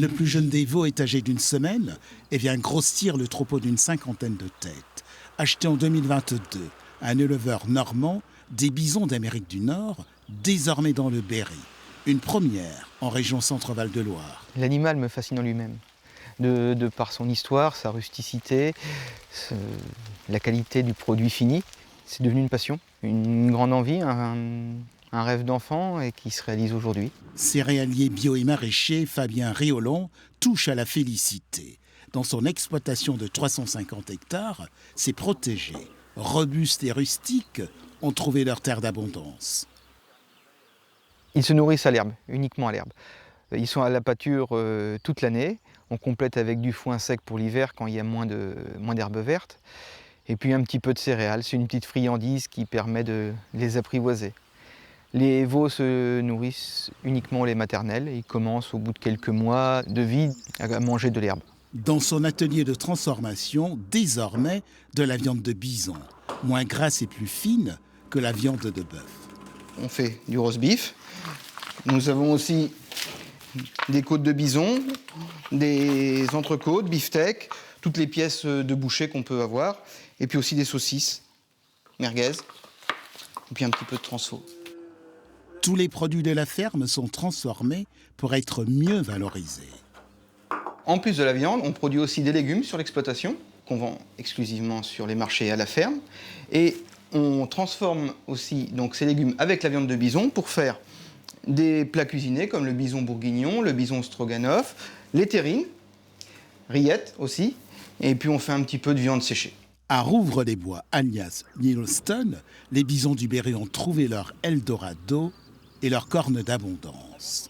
Le plus jeune des veaux est âgé d'une semaine et vient grossir le troupeau d'une cinquantaine de têtes. Acheté en 2022 à un éleveur normand, des bisons d'Amérique du Nord, désormais dans le Berry. Une première en région Centre-Val de Loire. L'animal me fascine en lui-même, de par son histoire, sa rusticité, la qualité du produit fini. C'est devenu une passion, une grande envie, un rêve d'enfant et qui se réalise aujourd'hui. Céréalier bio et maraîcher Fabien Réolon touche à la félicité. Dans son exploitation de 350 hectares, ses protégés, robustes et rustiques, ont trouvé leur terre d'abondance. Ils se nourrissent à l'herbe, uniquement à l'herbe. Ils sont à la pâture toute l'année. On complète avec du foin sec pour l'hiver quand il y a moins d'herbes vertes. Et puis un petit peu de céréales. C'est une petite friandise qui permet de les apprivoiser. Les veaux se nourrissent uniquement au lait maternel. Ils commencent au bout de quelques mois de vie à manger de l'herbe. Dans son atelier de transformation, désormais, de la viande de bison, moins grasse et plus fine que la viande de bœuf. On fait du roast beef. Nous avons aussi des côtes de bison, des entrecôtes, beefsteak, toutes les pièces de boucher qu'on peut avoir, et puis aussi des saucisses, merguez, et puis un petit peu de transfo. Tous les produits de la ferme sont transformés pour être mieux valorisés. En plus de la viande, on produit aussi des légumes sur l'exploitation, qu'on vend exclusivement sur les marchés à la ferme, et on transforme aussi donc, ces légumes avec la viande de bison pour faire des plats cuisinés comme le bison bourguignon, le bison stroganoff, les terrines, rillettes aussi, et puis on fait un petit peu de viande séchée. À Rouvres-les-Bois, alias Nielstone, les bisons du Berry ont trouvé leur Eldorado et leur corne d'abondance.